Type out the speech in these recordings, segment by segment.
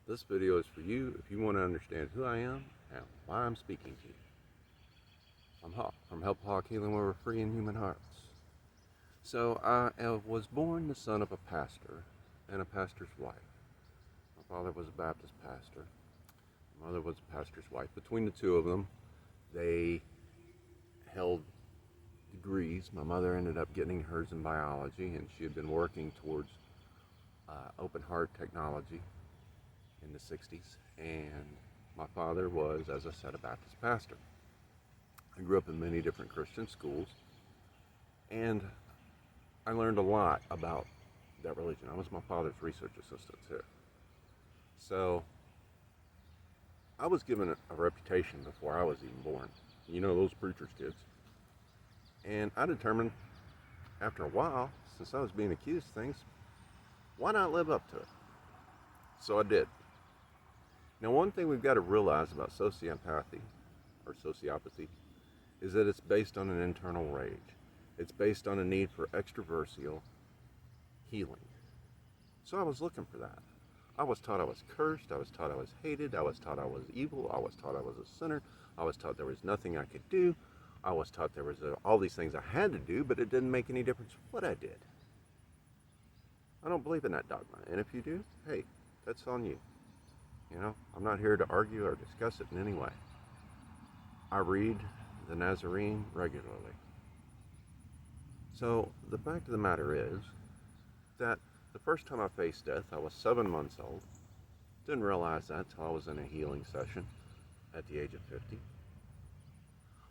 This video is for you if you want to understand who I am and why I'm speaking to you. I'm Hawk from Help Hawk Healing, where we're free in human hearts. So I was born the son of a pastor and a pastor's wife. My father was a Baptist pastor. My mother was a pastor's wife. Between the two of them, they held degrees. My mother ended up getting hers in biology, and she had been working towards open heart technology in the 60s, and my father was, as I said, a Baptist pastor. I grew up in many different Christian schools, and I learned a lot about that religion. I was my father's research assistant too. So I was given a reputation before I was even born. You know, those preacher's kids. And I determined after a while, since I was being accused of things, why not live up to it? So I did. Now, one thing we've got to realize about sociopathy, or sociopathy, is that it's based on an internal rage. It's based on a need for extraversial healing. So I was looking for that. I was taught I was cursed. I was taught I was hated. I was taught I was evil. I was taught I was a sinner. I was taught there was nothing I could do. I was taught there was all these things I had to do, but it didn't make any difference what I did. I don't believe in that dogma. And if you do, hey, that's on you. You know, I'm not here to argue or discuss it in any way. I read the Nazarene regularly. So the fact of the matter is that the first time I faced death, I was 7 months old. Didn't realize that until I was in a healing session at the age of 50.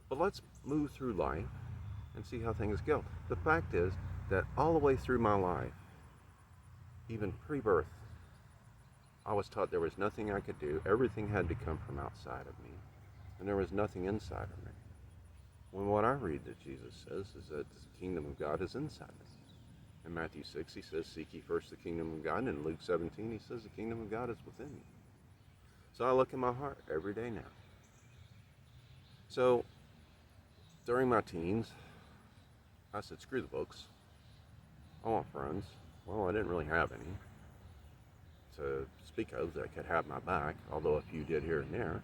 But let's move through life and see how things go. The fact is that all the way through my life, even pre-birth, I was taught there was nothing I could do. Everything had to come from outside of me, and there was nothing inside of me. When what I read that Jesus says is that the kingdom of God is inside me. In Matthew 6, he says, seek ye first the kingdom of God. And in Luke 17, he says the kingdom of God is within you. So I look in my heart every day now. So during my teens, I said, screw the books. I want friends. Well, I didn't really have any to speak of that could have my back, although a few did here and there.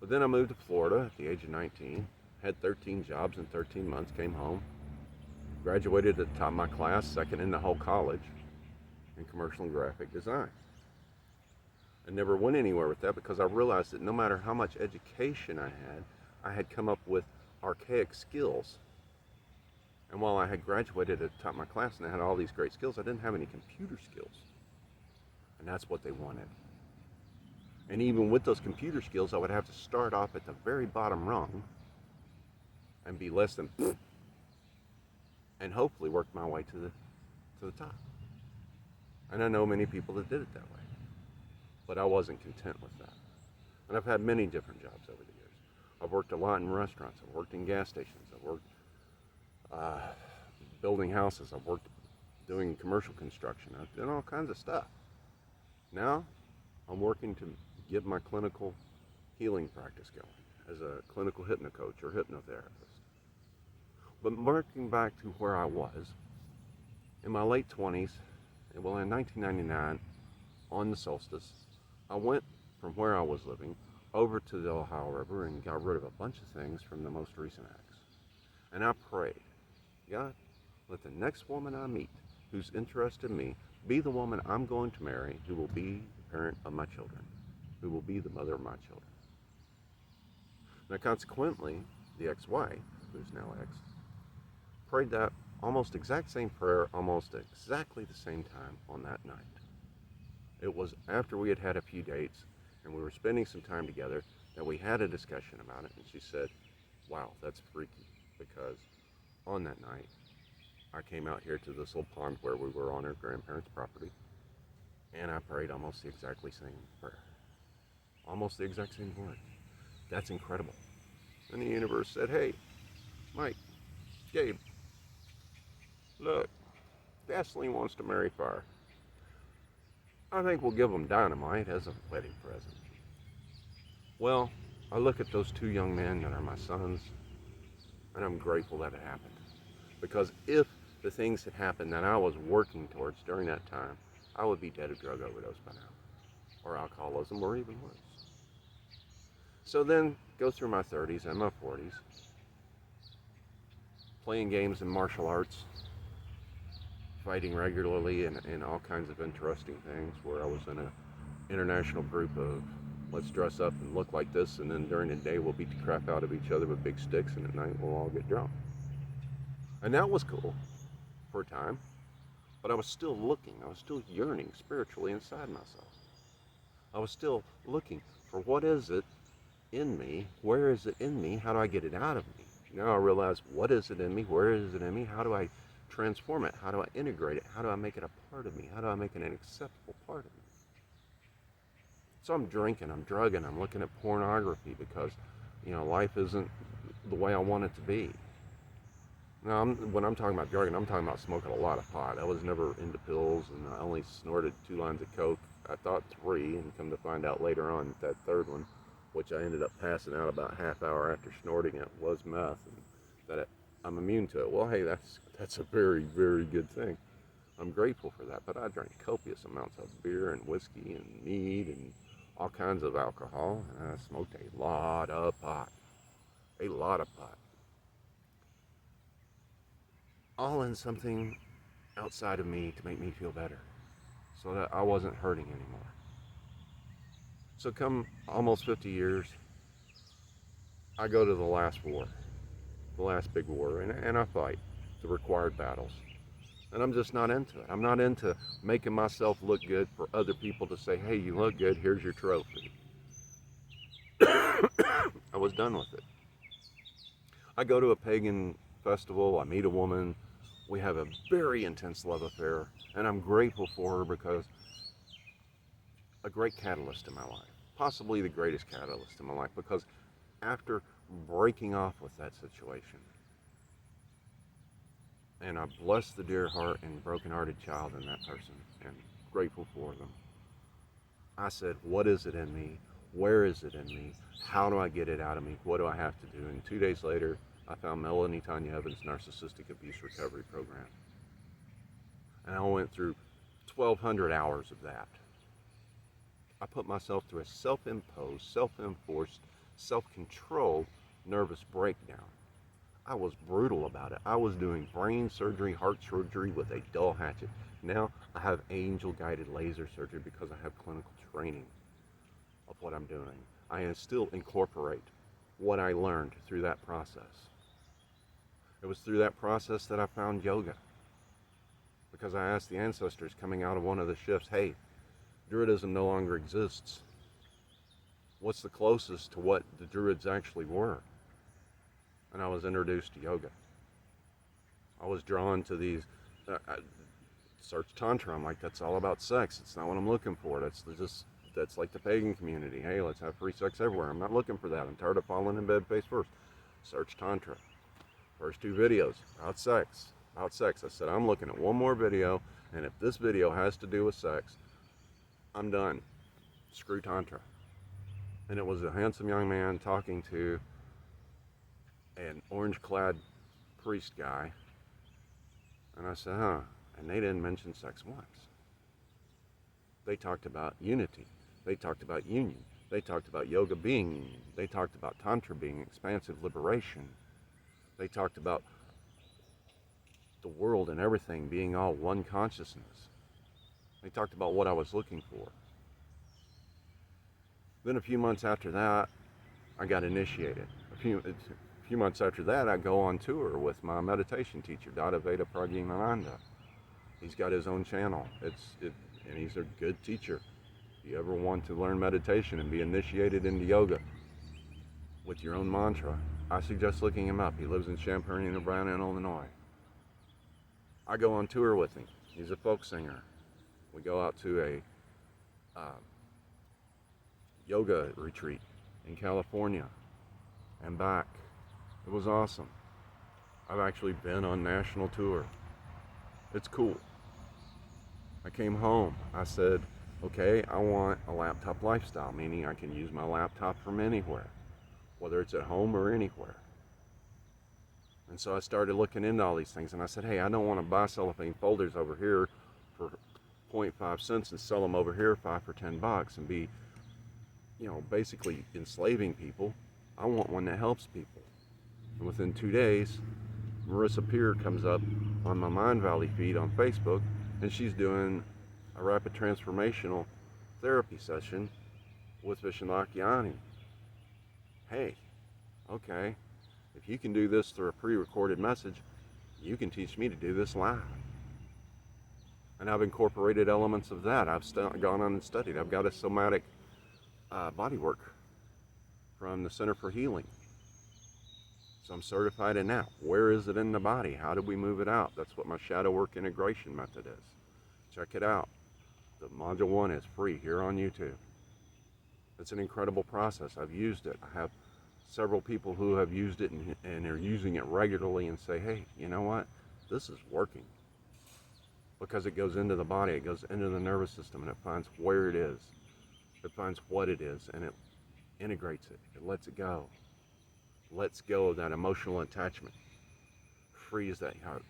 But then I moved to Florida at the age of 19, had 13 jobs in 13 months, came home, graduated at the top of my class, second in the whole college in commercial and graphic design. I never went anywhere with that because I realized that no matter how much education I had come up with archaic skills. And while I had graduated at the top of my class and I had all these great skills, I didn't have any computer skills. And that's what they wanted. And even with those computer skills, I would have to start off at the very bottom rung and be less than and hopefully work my way to the top. And I know many people that did it that way. But I wasn't content with that. And I've had many different jobs over the years. I've worked a lot in restaurants. I've worked in gas stations. I've worked building houses. I've worked doing commercial construction. I've done all kinds of stuff. Now, I'm working to get my clinical healing practice going as a clinical hypnocoach or hypnotherapist. But working back to where I was, in my late 20s, well, in 1999, on the solstice, I went from where I was living over to the Ohio River and got rid of a bunch of things from the most recent acts. And I prayed, God, let the next woman I meet who's interested in me be the woman I'm going to marry, who will be the parent of my children, who will be the mother of my children. Now, consequently, the ex-wife, who's now ex, prayed that almost exact same prayer, almost exactly the same time on that night. It was after we had had a few dates and we were spending some time together that we had a discussion about it, and she said, wow, that's freaky, because on that night, I came out here to this little pond where we were on her grandparents' property, and I prayed almost the exactly same prayer. Almost the exact same word. That's incredible. And the universe said, hey, Mike, Gabe, look, Vaseline wants to marry fire. I think we'll give them dynamite as a wedding present. Well, I look at those two young men that are my sons, and I'm grateful that it happened. Because if the things had happened that I was working towards during that time, I would be dead of drug overdose by now. or alcoholism, or even worse. So then go through my 30s and my 40s, playing games in martial arts, fighting regularly in all kinds of interesting things, where I was in an international group of let's dress up and look like this, and then during the day we'll beat the crap out of each other with big sticks, and at night we'll all get drunk. And that was cool for a time, but I was still looking, I was still yearning spiritually inside myself. I was still looking for what is it in me, where is it in me, how do I get it out of me? Now I realize, what is it in me, where is it in me, how do I transform it, how do I integrate it, how do I make it a part of me, how do I make it an acceptable part of me? So I'm drinking, I'm drugging, I'm looking at pornography because, life isn't the way I want it to be. Now, when I'm talking about drugging, I'm talking about smoking a lot of pot. I was never into pills, and I only snorted 2 lines of coke. I thought 3, and come to find out later on that third one, which I ended up passing out about a half hour after snorting it, was meth, and that I'm immune to it. Well, hey, that's a very, very good thing. I'm grateful for that, but I drank copious amounts of beer and whiskey and mead and all kinds of alcohol, and I smoked a lot of pot. A lot of pot. All in something outside of me to make me feel better, so that I wasn't hurting anymore. So come almost 50 years, I go to the last war, the last big war, and I fight the required battles. And I'm just not into it. I'm not into making myself look good for other people to say, hey, you look good, here's your trophy. I was done with it. I go to a pagan festival, I meet a woman, we have a very intense love affair, and I'm grateful for her because a great catalyst in my life, possibly the greatest catalyst in my life, because after breaking off with that situation, and I bless the dear heart and broken-hearted child in that person, and grateful for them, I said, what is it in me? Where is it in me? How do I get it out of me? What do I have to do? And 2 days later, I found Melanie Tanya Evans' Narcissistic Abuse Recovery Program. And I went through 1,200 hours of that. I put myself through a self-imposed, self-enforced, self-controlled nervous breakdown. I was brutal about it. I was doing brain surgery, heart surgery with a dull hatchet. Now I have angel-guided laser surgery because I have clinical training of what I'm doing. I still incorporate what I learned through that process. It was through that process that I found yoga, because I asked the ancestors coming out of one of the shifts, hey, Druidism no longer exists. What's the closest to what the Druids actually were? And I was introduced to yoga. I was drawn to these, search Tantra, I'm like, that's all about sex. It's not what I'm looking for. That's like the pagan community. Hey, let's have free sex everywhere. I'm not looking for that. I'm tired of falling in bed face first. Search Tantra. First 2 videos, about sex. I said, I'm looking at one more video, and if this video has to do with sex, I'm done. Screw Tantra. And it was a handsome young man talking to an orange-clad priest guy. And I said, and they didn't mention sex once. They talked about unity. They talked about union. They talked about yoga being union. They talked about Tantra being expansive liberation. They talked about the world and everything being all one consciousness. They talked about what I was looking for. Then a few months after that, I got initiated. A few months after that, I go on tour with my meditation teacher, Dadaveda Pragyananda. He's got his own channel. And he's a good teacher. If you ever want to learn meditation and be initiated into yoga with your own mantra, I suggest looking him up. He lives in Champaign, Urbana, Illinois. I go on tour with him. He's a folk singer. We go out to a yoga retreat in California and back. It was awesome. I've actually been on national tour. It's cool. I came home. I said, okay, I want a laptop lifestyle, meaning I can use my laptop from anywhere, whether it's at home or anywhere. And so I started looking into all these things, and I said, hey, I don't want to buy cellophane folders over here for 0.5 cents and sell them over here 5 for $10 and be, basically enslaving people. I want one that helps people. And within 2 days, Marissa Peer comes up on my Mindvalley feed on Facebook, and she's doing a rapid transformational therapy session with Vishen Lakhiani. Hey, okay, if you can do this through a pre-recorded message, you can teach me to do this live. And I've incorporated elements of that. I've gone on and studied. I've got a somatic body work from the Center for Healing. So I'm certified in that. Where is it in the body? How do we move it out? That's what my shadow work integration method is. Check it out. The module 1 is free here on YouTube. It's an incredible process. I've used it. I have several people who have used it and are using it regularly and say, hey, you know what? This is working. Because it goes into the body, it goes into the nervous system, and it finds where it is. It finds what it is, and it integrates it. It lets it go. Lets go of that emotional attachment. Frees that heart.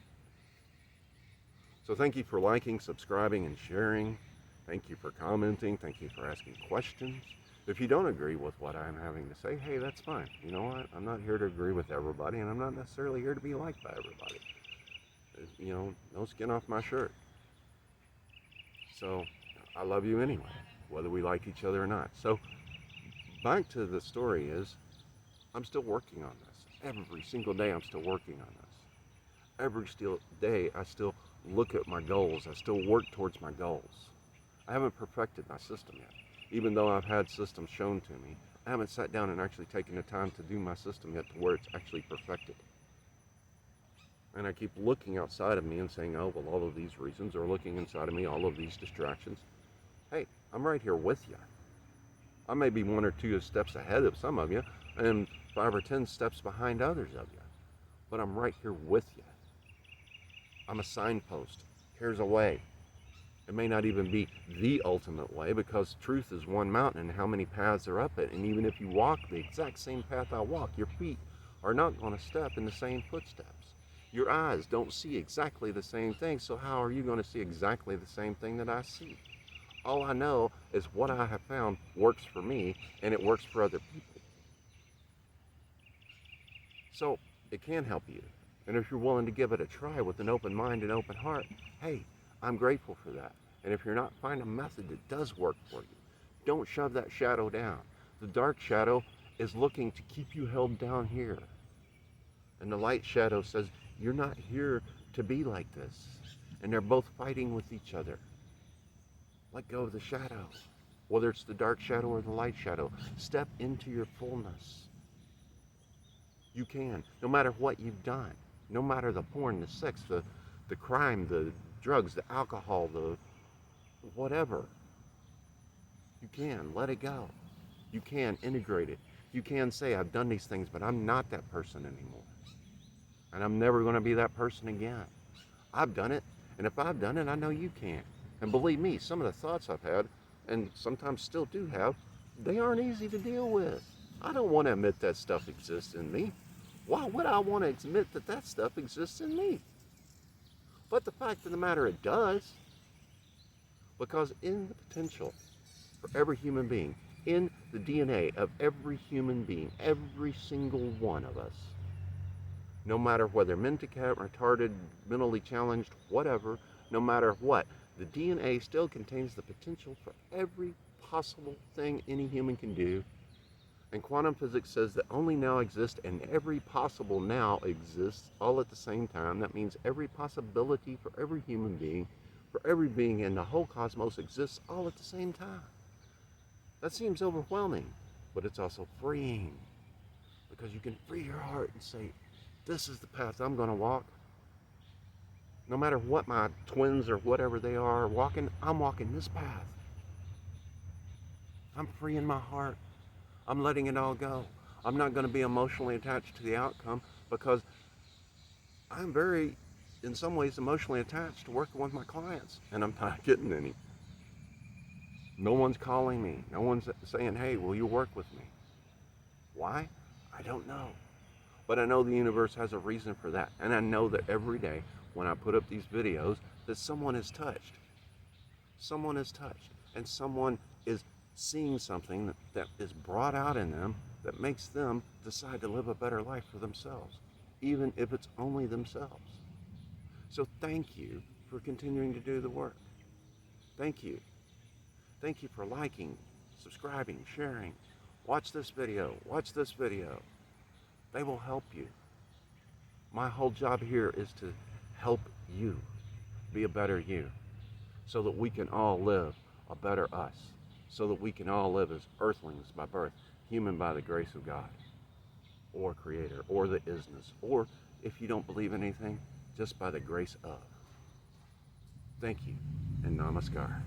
So thank you for liking, subscribing, and sharing. Thank you for commenting. Thank you for asking questions. If you don't agree with what I'm having to say, hey, that's fine. You know what? I'm not here to agree with everybody, and I'm not necessarily here to be liked by everybody. No skin off my shirt. So I love you anyway, whether we like each other or not. So back to the story is, I'm still working on this. Every single day I'm still working on this. Every day I still look at my goals. I still work towards my goals. I haven't perfected my system yet. Even though I've had systems shown to me, I haven't sat down and actually taken the time to do my system yet to where it's actually perfected. And I keep looking outside of me and saying, oh, well, all of these reasons are looking inside of me, all of these distractions. Hey, I'm right here with you. I may be 1 or 2 steps ahead of some of you and 5 or 10 steps behind others of you. But I'm right here with you. I'm a signpost. Here's a way. It may not even be the ultimate way, because truth is one mountain and how many paths are up it. And even if you walk the exact same path I walk, your feet are not going to step in the same footsteps. Your eyes don't see exactly the same thing, so how are you going to see exactly the same thing that I see? All I know is what I have found works for me, and it works for other people. So it can help you. And if you're willing to give it a try with an open mind and open heart, hey, I'm grateful for that. And if you're not, find a method that does work for you. Don't shove that shadow down. The dark shadow is looking to keep you held down here. And the light shadow says, you're not here to be like this. And they're both fighting with each other. Let go of the shadow. Whether it's the dark shadow or the light shadow, step into your fullness. You can, no matter what you've done. No matter the porn, the sex, the crime, the drugs, the alcohol, the whatever. You can let it go. You can integrate it. You can say, I've done these things, but I'm not that person anymore. And I'm never going to be that person again. I've done it, and if I've done it, I know you can. And believe me, some of the thoughts I've had, and sometimes still do have, they aren't easy to deal with. I don't want to admit that stuff exists in me. Why would I want to admit that that stuff exists in me? But the fact of the matter, it does. Because in the potential for every human being, in the DNA of every human being, every single one of us, no matter whether mental, retarded, mentally challenged, whatever, no matter what, the DNA still contains the potential for every possible thing any human can do. And quantum physics says that only now exists and every possible now exists all at the same time. That means every possibility for every human being, for every being in the whole cosmos exists all at the same time. That seems overwhelming, but it's also freeing, because you can free your heart and say, this is the path I'm going to walk. No matter what my twins or whatever they are walking, I'm walking this path. I'm freeing my heart. I'm letting it all go. I'm not going to be emotionally attached to the outcome, because I'm very, in some ways, emotionally attached to working with my clients, and I'm not getting any. No one's calling me. No one's saying, hey, will you work with me? Why? I don't know. But I know the universe has a reason for that. And I know that every day when I put up these videos that someone is touched. someone is touched and someone is seeing something that is brought out in them that makes them decide to live a better life for themselves, even if it's only themselves. So thank you for continuing to do the work. Thank you. Thank you for liking, subscribing, sharing. Watch this video. Watch this video. They will help you. My whole job here is to help you be a better you so that we can all live a better us, so that we can all live as earthlings by birth, human by the grace of God, or Creator, or the isness, or if you don't believe anything, just by the grace of. Thank you, and namaskar.